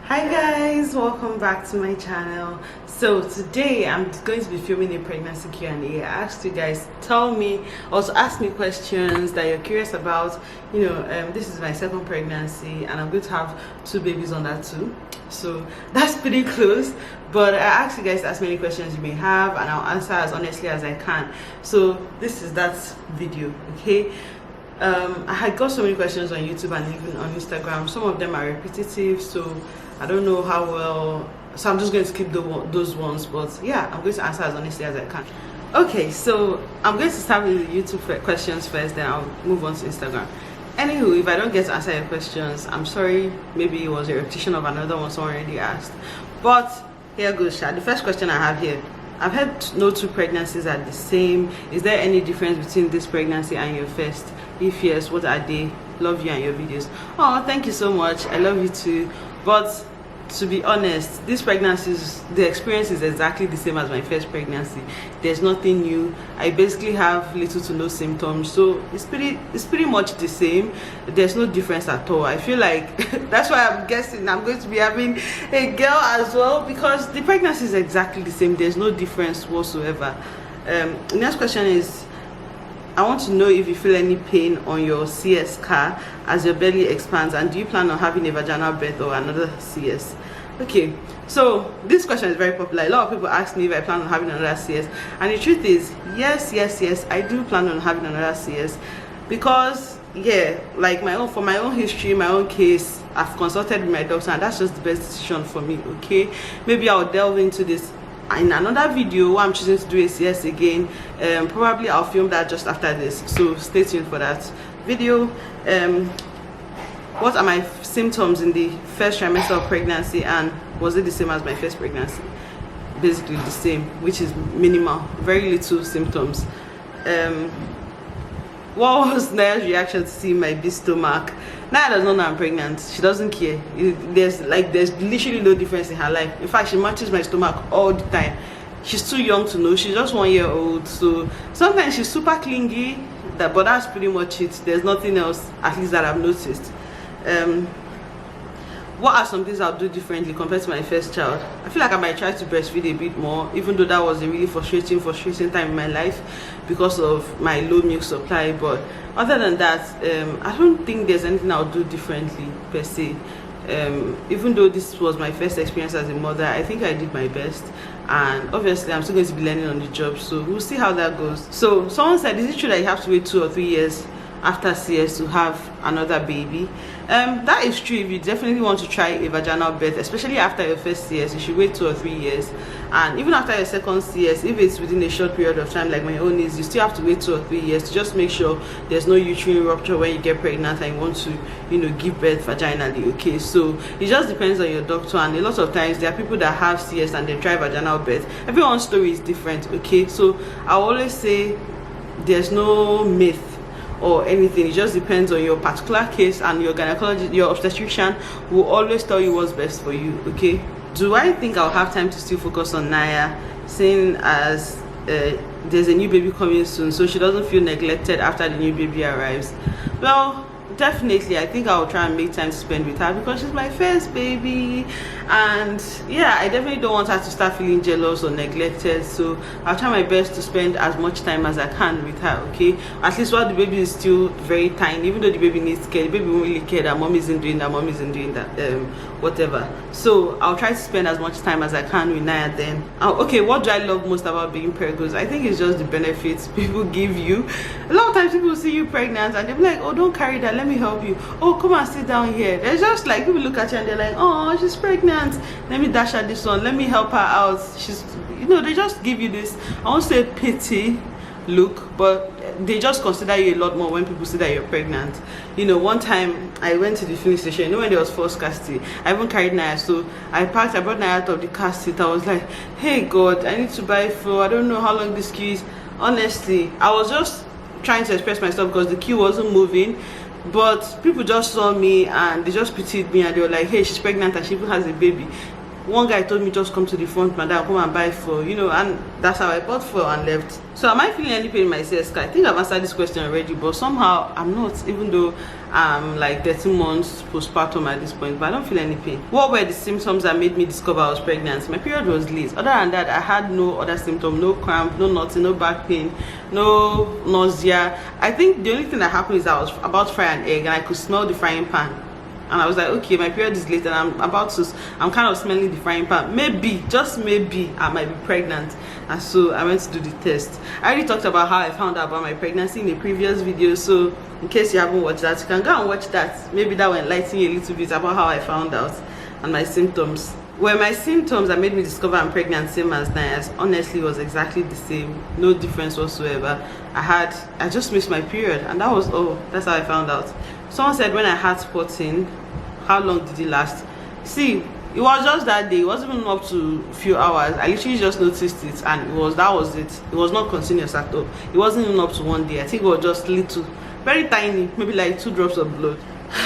Hi guys, welcome back to my channel. So today I'm going to be filming a pregnancy Q&A. I asked you guys tell me, also ask me questions that you're curious about. This is my second pregnancy and I'm going to have 2 babies on that too, so that's pretty close. But I asked you guys to ask me any questions you may have and I'll answer as honestly as I can. So this is that video, okay? I had got so many questions on YouTube and even on Instagram. Some of them are repetitive, so I don't know how well, so I'm just going to skip those ones. But yeah, I'm going to answer as honestly as I can. Okay, so I'm going to start with the YouTube questions first, then I'll move on to Instagram. Anywho, if I don't get to answer your questions, I'm sorry. Maybe it was a repetition of another one someone already asked. But here goes, Sha. The first question I have here: I've had no 2 pregnancies are the same. Is there any difference between this pregnancy and your first? If yes, what are they? Love you and your videos. Oh, thank you so much. I love you too. But to be honest, these pregnancies, the experience is exactly the same as my first pregnancy. There's nothing new. I basically have little to no symptoms, so it's pretty much the same. There's no difference at all. I feel like that's why I'm guessing I'm going to be having a girl as well, because the pregnancy is exactly the same. There's no difference whatsoever. The next question is, I want to know if you feel any pain on your CS scar as your belly expands, and do you plan on having a vaginal birth or another CS? Okay, so this question is very popular. A lot of people ask me if I plan on having another CS, and the truth is yes, I do plan on having another CS, because yeah, like for my own history, my own case, I've consulted with my doctor and that's just the best decision for me. Okay, maybe I'll delve into this in another video where I'm choosing to do a CS again. Probably I'll film that just after this, so stay tuned for that video. What are my symptoms in the first trimester of pregnancy, and was it the same as my first pregnancy? Basically the same, which is minimal, very little symptoms. What was Naya's reaction to seeing my big stomach? Naya does not know I'm pregnant. She doesn't care. There's literally no difference in her life. In fact, she matches my stomach all the time. She's too young to know. She's just 1 year old, so sometimes she's super clingy, but that's pretty much it. There's nothing else, at least that I've noticed. What are some things I'll do differently compared to my first child? I feel like I might try to breastfeed a bit more, even though that was a really frustrating time in my life because of my low milk supply. But other than that, I don't think there's anything I'll do differently per se. Even though this was my first experience as a mother, I think I did my best, and obviously I'm still going to be learning on the job, so we'll see how that goes. So someone said, is it true that you have to wait 2 or 3 years after CS to have another baby? That is true. If you definitely want to try a vaginal birth, especially after your first CS, you should wait 2 or 3 years. And even after your second CS, if it's within a short period of time like my own is, you still have to wait 2 or 3 years to just make sure there's no uterine rupture when you get pregnant and you want to give birth vaginally. Okay, so it just depends on your doctor, and a lot of times there are people that have CS and they try vaginal birth. Everyone's story is different. Okay, so I always say there's no myth or anything. It just depends on your particular case, and your gynecologist, your obstetrician will always tell you what's best for you. Okay, do I think I'll have time to still focus on Naya, seeing as there's a new baby coming soon, so she doesn't feel neglected after the new baby arrives? Well, definitely I think I'll try and make time to spend with her, because she's my first baby, and yeah, I definitely don't want her to start feeling jealous or neglected. So I'll try my best to spend as much time as I can with her. Okay, at least while the baby is still very tiny, even though the baby needs care, the baby won't really care that mom isn't doing that, whatever. So I'll try to spend as much time as I can with Naya then. Okay, what do I love most about being pregnant? I think it's just the benefits people give you. A lot of times people see you pregnant and they'll be like, oh, don't carry that, let me help you. Oh, come and sit down here. There's just like, people look at you and they're like, oh, she's pregnant, let me dash her this one, let me help her out. She's, they just give you this, I won't say pity look, but they just consider you a lot more when people see that you're pregnant. One time I went to the filling station, when there was forced car seat, I even carried Naya, so I brought Naya out of the car seat. I was like, hey God, I need to buy fuel, I don't know how long this queue is. Honestly, I was just trying to express myself because the queue wasn't moving, but people just saw me and they just pitied me, and they were like, hey, she's pregnant and she even has a baby. one guy told me just come to the front, madam, come and buy for, you know, and that's how I bought for and left. So am I feeling any pain in my chest? I think I've answered this question already, but somehow I'm not, even though I'm like 13 months postpartum at this point, but I don't feel any pain. What were the symptoms that made me discover I was pregnant? My period was late. Other than that, I had no other symptom, no cramp, no nothing, no back pain, no nausea. I think the only thing that happened is I was about to fry an egg and I could smell the frying pan. And I was like, okay, my period is late and I'm kind of smelling the frying pan. Maybe, just maybe, I might be pregnant. And so I went to do the test. I already talked about how I found out about my pregnancy in a previous video. So in case you haven't watched that, you can go and watch that. Maybe that will enlighten you a little bit about how I found out and my symptoms. Well, my symptoms that made me discover I'm pregnant, same as Naya's, honestly was exactly the same. No difference whatsoever. I just missed my period, and that was all. That's how I found out. Someone said when I had spotting, how long did it last? See, it was just that day. It wasn't even up to a few hours. I literally just noticed it, and that was it. It was not continuous at all. It wasn't even up to 1 day. I think it was just little, very tiny, maybe like 2 drops of blood.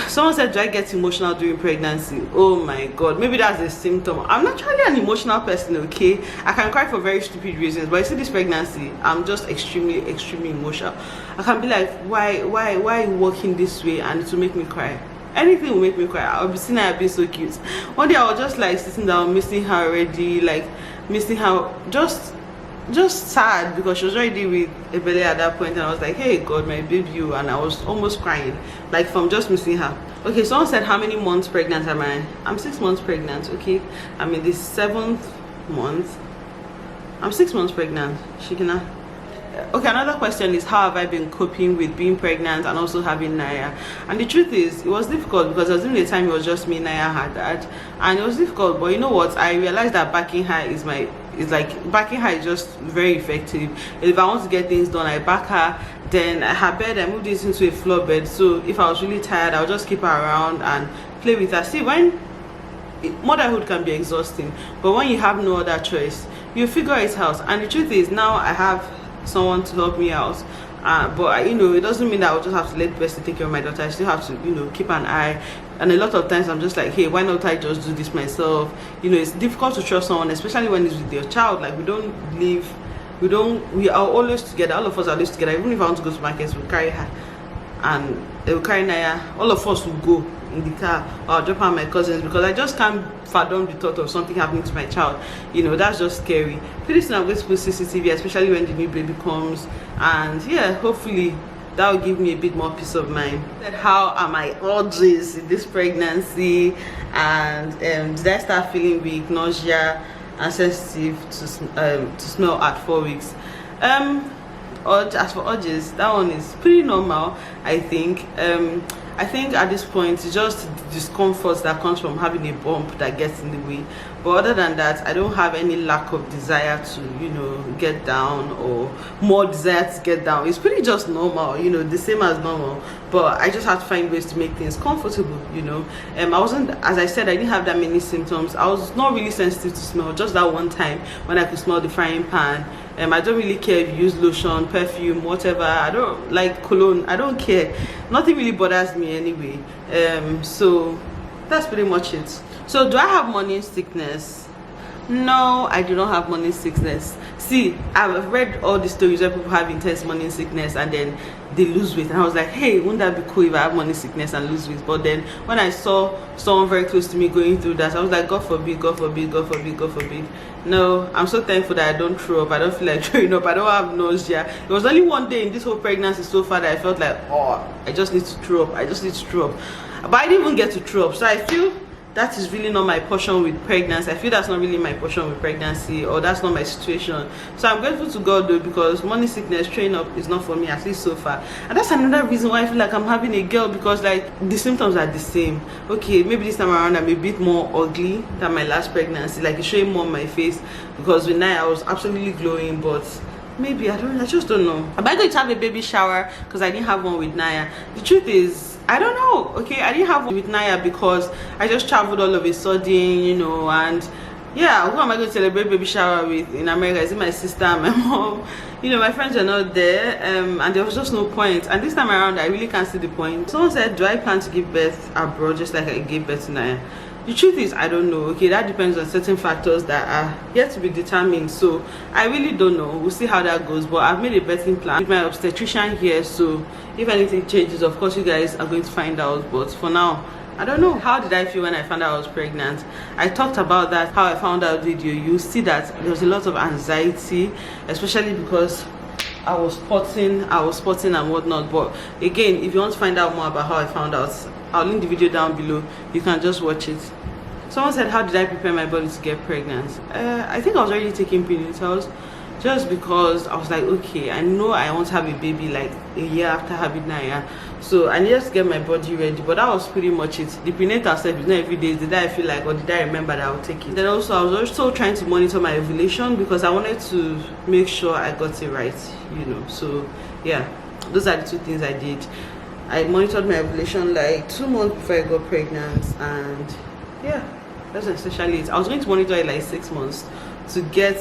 Someone said, do I get emotional during pregnancy? Oh my god, maybe that's a symptom. I'm naturally an emotional person, okay? I can cry for very stupid reasons, but I see this pregnancy, I'm just extremely emotional. I can be like, why are you walking this way, and it will make me cry. Anything will make me cry. I'll be seeing her being so cute. One day I was just like sitting down, missing her already, like missing her, just sad, because she was already with a belly at that point, and I was like, hey god, my baby, and I was almost crying, like from just missing her. Okay, someone said, how many months pregnant am I? I'm 6 months pregnant. Okay, I'm in the 7th month. I'm 6 months pregnant. Shikina. Okay, another question is, how have I been coping with being pregnant and also having Naya? And the truth is, it was difficult because there was during the time it was just me, Naya had that, and it was difficult. But you know what, I realized that backing her is backing her is just very effective. If I want to get things done, I back her. Then her bed, I moved this into a floor bed, so if I was really tired, I'll just keep her around and play with her. See, when motherhood can be exhausting, but when you have no other choice, you figure it out. And the truth is, now I have someone to help me out, but you know, it doesn't mean that I'll just have to let the person take care of my daughter. I still have to, you know, keep an eye. And a lot of times I'm just like, hey, why not I just do this myself? You know, it's difficult to trust someone, especially when it's with your child. Like, we are always together. All of us are always together. Even if I want to go to markets, we'll carry her and they will carry Naya. All of us will go in the car, or I'll drop her my cousins, because I just can't fathom the thought of something happening to my child. You know, that's just scary. Pretty soon I'm going to put CCTV, especially when the new baby comes, and yeah, hopefully that will give me a bit more peace of mind. How are my urges in this pregnancy, and did I start feeling weak, nausea, and sensitive to smell at 4 weeks? As for urges, that one is pretty normal, I think. I think at this point it's just discomfort that comes from having a bump that gets in the way. But other than that, I don't have any lack of desire to, you know, get down, or more desire to get down. It's pretty just normal, you know, the same as normal. But I just have to find ways to make things comfortable, you know. I wasn't, as I said, I didn't have that many symptoms. I was not really sensitive to smell. Just that one time when I could smell the frying pan. I don't really care if you use lotion, perfume, whatever. I don't like cologne. I don't care. Nothing really bothers me anyway. So that's pretty much it. So do I have morning sickness? No, I do not have morning sickness. See, I've read all the stories where people have intense morning sickness and then they lose weight, and I was like, hey, wouldn't that be cool if I have morning sickness and lose weight? But then when I saw someone very close to me going through that, I was like, God forbid, God forbid, God forbid, God forbid. No, I'm so thankful that I don't throw up. I don't feel like throwing up. I don't have nausea. It was only one day in this whole pregnancy so far that I felt like, oh, I just need to throw up. I just need to throw up. But I didn't even get to throw up. So I feel that is really not my portion with pregnancy. I feel that's not really my portion with pregnancy, or that's not my situation. So I'm grateful to God though, because morning sickness, throwing up is not for me, at least so far. And that's another reason why I feel like I'm having a girl, because like the symptoms are the same. Okay, maybe this time around I'm a bit more ugly than my last pregnancy, like it's showing more on my face, because with Naya I was absolutely glowing, but maybe I just don't know. Am I going to have a baby shower because I didn't have one with Naya? The truth is, I don't know. Okay, I didn't have one with Naya because I just traveled all of a sudden, you know, and yeah, who am I going to celebrate baby shower with in America? Is it my sister and my mom? You know, my friends are not there, and there was just no point. And this time around, I really can't see the point. Someone said, do I plan to give birth abroad just like I gave birth to Naya? The truth is, I don't know. Okay, that depends on certain factors that are yet to be determined. So I really don't know. We'll see how that goes. But I've made a birthing plan with my obstetrician here. So if anything changes, of course you guys are going to find out. But for now, I don't know. How did I feel when I found out I was pregnant? I talked about that, how I found out video. You see that there was a lot of anxiety, especially because I was spotting and whatnot. But again, if you want to find out more about how I found out, I'll link the video down below. You can just watch it. Someone said, how did I prepare my body to get pregnant? I think I was already taking prenatals, just because I was like, okay, I know I want to have a baby like a year after having Naya, so I needed to get my body ready. But that was pretty much it. The prenatal stuff is not every day. Did I feel like, or did I remember that I would take it? Then also I was also trying to monitor my ovulation, because I wanted to make sure I got it right, you know. So yeah, those are the two things I did. I monitored my ovulation like 2 months before I got pregnant, and yeah, that's essentially it. I was going to monitor it like 6 months to get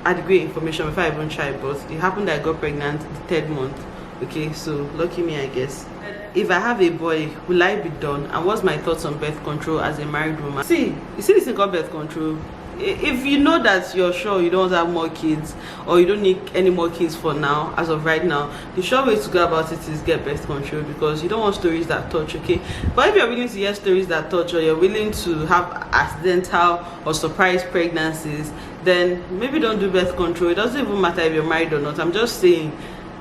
adequate information before I even tried, but it happened that I got pregnant the 3rd month. Okay, so lucky me, I guess. If I have a boy, will I be done? And what's my thoughts on birth control as a married woman? See, you see this thing called birth control. If you know that you're sure you don't have more kids, or you don't need any more kids for now, as of right now, the sure way to go about it is get birth control, because you don't want stories that touch. Okay, but if you're willing to hear stories that touch, or you're willing to have accidental or surprise pregnancies, then maybe don't do birth control. It doesn't even matter if you're married or not. I'm just saying,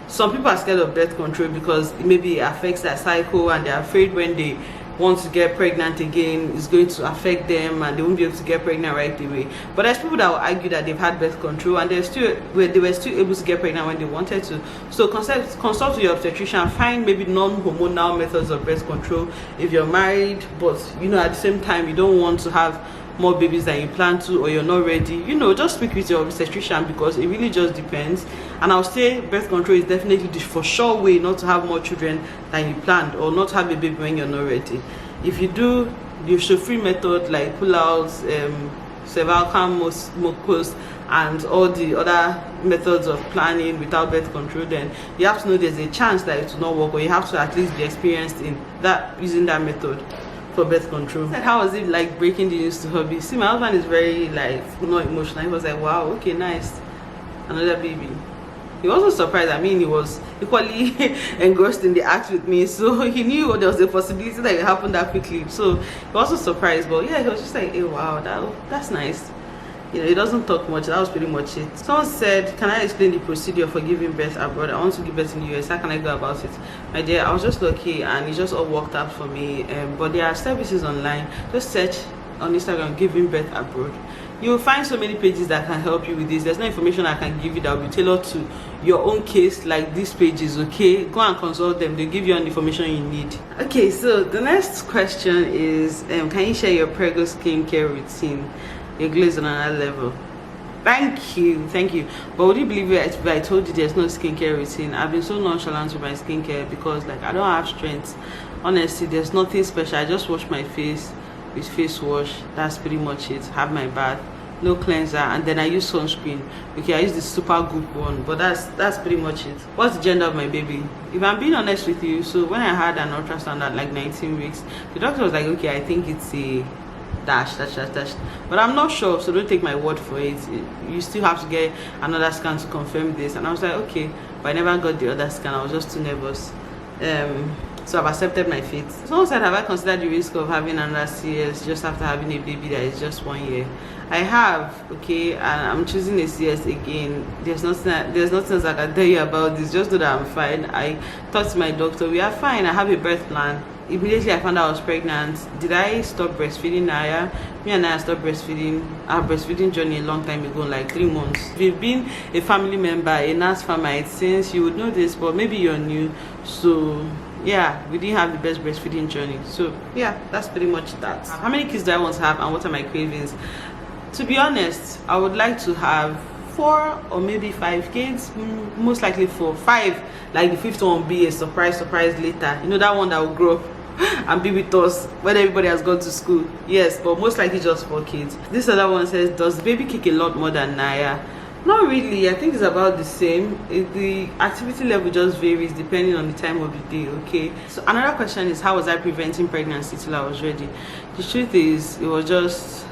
some people are scared of birth control because maybe it affects their cycle, and they're afraid when they want to get pregnant again, it's going to affect them and they won't be able to get pregnant right away. But there's people that will argue that they've had birth control and they were still able to get pregnant when they wanted to. So consult with your obstetrician, find maybe non-hormonal methods of birth control if you're married, but you know, at the same time you don't want to have more babies than you plan to, or you're not ready. You know, just speak with your obstetrician, because it really just depends. And I'll say birth control is definitely the for sure way not to have more children than you planned, or not have a baby when you're not ready. If you do the show-free method like pull-outs, cervical mucus, and all the other methods of planning without birth control, then you have to know there's a chance that it will not work, or you have to at least be experienced in that, using that method for birth control. How was it like breaking the news to hubby? See, my husband is very like not emotional. He was like, wow, okay, nice, another baby. He was also surprised. I mean, he was equally engrossed in the act with me, so he knew there was a possibility that it happened that quickly. So he was also surprised, but yeah, he was just like, hey, wow, that's nice. You know, he doesn't talk much. That was pretty much it. Someone said, can I explain the procedure for giving birth abroad? I want to give birth in the US. How can I go about it? My dear, I was just lucky and it just all worked out for me. But there are services online. Just search on Instagram, giving birth abroad. You will find so many pages that can help you with this. There's no information I can give you that will be tailored to your own case like these pages. Okay, go and consult them. They'll give you all the information you need. Okay, so the next question is, can you share your prego skincare routine? Your glow is on another level. Thank you. But would you believe it if I told you there's no skincare routine? I've been so nonchalant with my skincare because like I don't have strength. Honestly, there's nothing special. I just wash my face with face wash. That's pretty much it. Have my bath, no cleanser, and then I use sunscreen. Okay, I use the super good one, but that's pretty much it. What's the gender of my baby? If I'm being honest with you, so when I had an ultrasound at like 19 weeks, the doctor was like, okay, I think it's a dash, but I'm not sure, so don't take my word for it. You still have to get another scan to confirm this. And I was like, okay, but I never got the other scan. I was just too nervous. So I've accepted my fate. Someone said, have I considered the risk of having another CS just after having a baby that is just 1 year? I have, okay, and I'm choosing a CS again. There's nothing else I can tell you about this. Just know that I'm fine. I talked to my doctor. We are fine. I have a birth plan. Immediately I found out I was pregnant. Did I stop breastfeeding Naya? Me and Naya stopped breastfeeding our breastfeeding journey a long time ago, like 3 months. We've been a family member, a nurse farmer since. You would know this, but maybe you're new. So yeah, we didn't have the best breastfeeding journey. So yeah, that's pretty much that. How many kids do I want to have and what are my cravings? To be honest, I would like to have 4 or maybe 5 kids, most likely 4, 5, like the 5th one will be a surprise later. You know, that one that will grow up and be with us when everybody has gone to school. Yes, but most likely just 4 kids. This other one says, does the baby kick a lot more than Naya? Not really. I think it's about the same. The activity level just varies depending on the time of the day. Okay, so another question is, how was I preventing pregnancy till I was ready? The truth is, it was just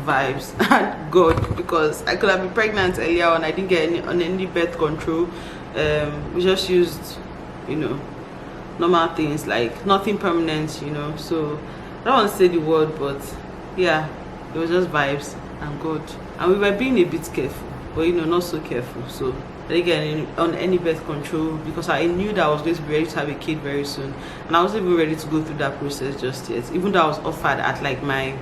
vibes and God, because I could have been pregnant earlier on. I didn't get any birth control. We just used, you know, normal things, like nothing permanent, you know. So I don't want to say the word, but yeah, it was just vibes and God. And we were being a bit careful, but you know, not so careful. So I didn't get on any birth control because I knew that I was going to be ready to have a kid very soon, and I wasn't even ready to go through that process just yet, even though I was offered at like my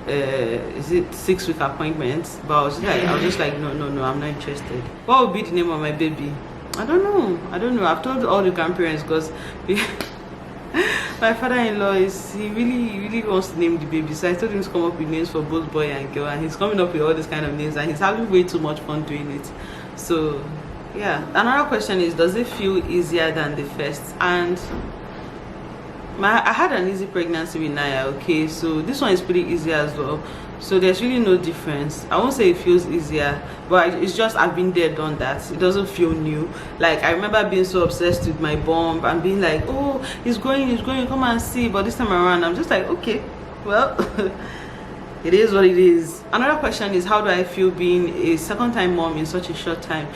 is it 6-week appointment, but I was just like no, I'm not interested. What would be the name of my baby? I don't know. I've told all the grandparents, because my father-in-law he really wants to name the baby, so I told him to come up with names for both boy and girl, and he's coming up with all these kind of names, and he's having way too much fun doing it. So yeah, another question is, does it feel easier than the first? And I had an easy pregnancy with Naya, okay, so this one is pretty easy as well. So there's really no difference. I won't say it feels easier, but it's just I've been there, done that. It doesn't feel new. Like, I remember being so obsessed with my bump and being like, oh, it's growing, come and see. But this time around, I'm just like, okay, well, it is what it is. Another question is, how do I feel being a second-time mom in such a short time?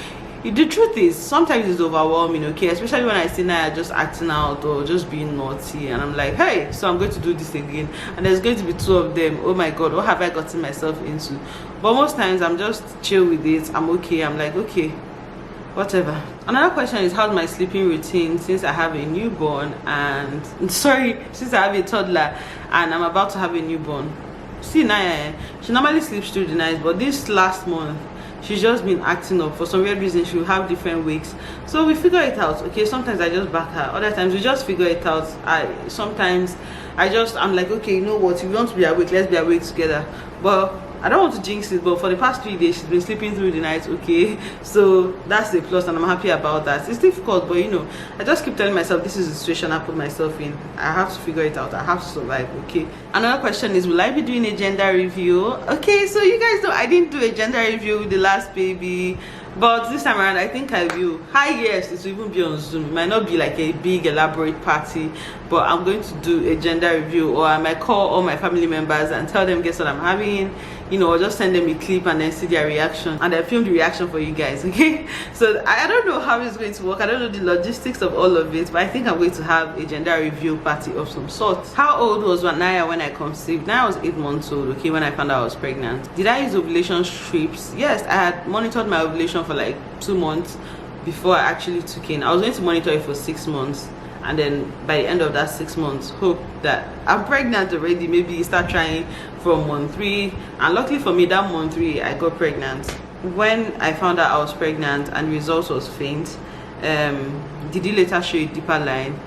The truth is, sometimes it's overwhelming, okay, especially when I see Naya just acting out or just being naughty, and I'm like, hey, so I'm going to do this again, and there's going to be 2 of them. Oh my God, what have I gotten myself into? But most times I'm just chill with it. I'm okay. I'm like, okay, whatever. Another question is, how's my sleeping routine since I have a newborn and since I have a toddler and I'm about to have a newborn? See, Naya, she normally sleeps through the night, but this last month she's just been acting up. For some weird reason, she'll have different wakes, so we figure it out. Okay, sometimes I just back her, other times we just figure it out. I'm like, okay, you know what, if you want to be awake, let's be awake together. But I don't want to jinx it, but for the past 3 days she's been sleeping through the night, okay, so that's a plus and I'm happy about that. It's difficult, but you know, I just keep telling myself this is the situation I put myself in. I have to figure it out. I have to survive, okay. Another question is, will I be doing a gender review? Okay, so you guys know I didn't do a gender review with the last baby, but this time around I think I will. Yes, it will even be on Zoom. It might not be like a big elaborate party, but I'm going to do a gender review, or I might call all my family members and tell them, guess what I'm having, you know, or just send them a clip and then see their reaction, and then film the reaction for you guys, okay. So I don't know how it's going to work. I don't know the logistics of all of it, but I think I'm going to have a gender review party of some sort. How old was Naya when I conceived? Naya was 8 months old, okay, when I found out I was pregnant. Did I use ovulation strips? Yes, I had monitored my ovulation for like 2 months before I actually took in. I was going to monitor it for 6 months, and then by the end of that 6 months, hope that I'm pregnant already, maybe start trying from month 3. And luckily for me, that month 3 I got pregnant. When I found out I was pregnant and results was faint, did it later show a deeper line?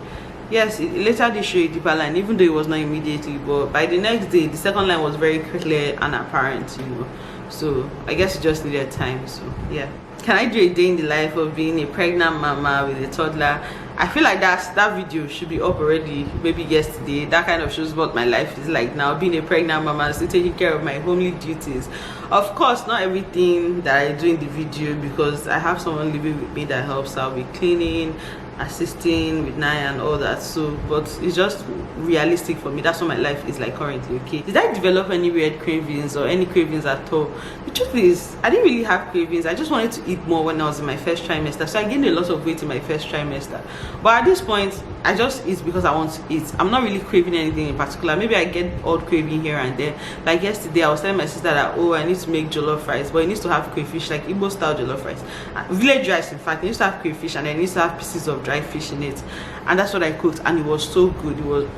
Yes, it later did show a deeper line, even though it was not immediately, but by the next day the second line was very clear and apparent, you know. So I guess it just needed time. So yeah. Can I do a day in the life of being a pregnant mama with a toddler? I feel like that video should be up already, maybe yesterday. That kind of shows what my life is like now, being a pregnant mama, still taking care of my homely duties. Of course, not everything that I do in the video, because I have someone living with me that helps out with cleaning, assisting with Naya and all that. So, but it's just realistic for me. That's what my life is like currently, okay. Did I develop any weird cravings or any cravings at all? The truth is, I didn't really have cravings. I just wanted to eat more when I was in my first trimester, so I gained a lot of weight in my first trimester. But at this point, I just eat because I want to eat. I'm not really craving anything in particular. Maybe I get odd craving here and there. Like yesterday, I was telling my sister that, oh, I need to make jollof rice, but it needs to have crayfish, like Igbo style jollof rice, village rice. In fact, it needs to have crayfish, and then it needs to have pieces of dry fish in it. And that's what I cooked, and it was so good. It was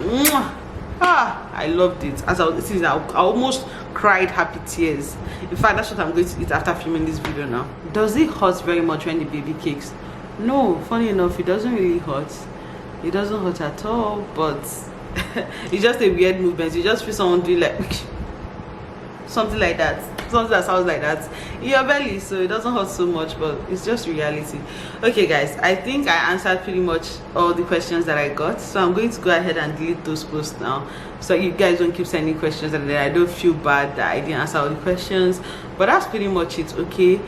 I loved it. As I was eating, I almost cried happy tears. In fact, that's what I'm going to eat after filming this video now. Does it hurt very much when the baby kicks? No, funny enough, it doesn't really hurt. It doesn't hurt at all, but it's just a weird movement. You just feel someone doing like something like that. something that sounds like that in your belly, so it doesn't hurt so much, but it's just reality. Okay guys, I think I answered pretty much all the questions that I got, so I'm going to go ahead and delete those posts now, so you guys don't keep sending questions and then I don't feel bad that I didn't answer all the questions. But that's pretty much it. Okay,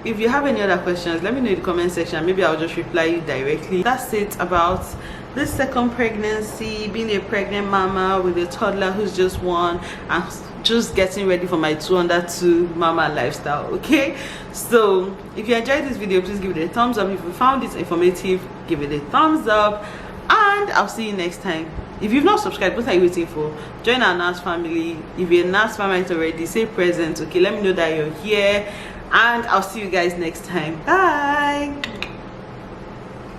if you have any other questions, let me know in the comment section. Maybe I'll just reply you directly. That's it about this second pregnancy, being a pregnant mama with a toddler who's just 1 and just getting ready for my 2 under 2 mama lifestyle. Okay, so if you enjoyed this video, please give it a thumbs up. If you found it informative, give it a thumbs up, and I'll see you next time. If you've not subscribed, what are you waiting for? Join our Naz family. If you're a Naz family already, say present. Okay, let me know that you're here, and I'll see you guys next time. Bye.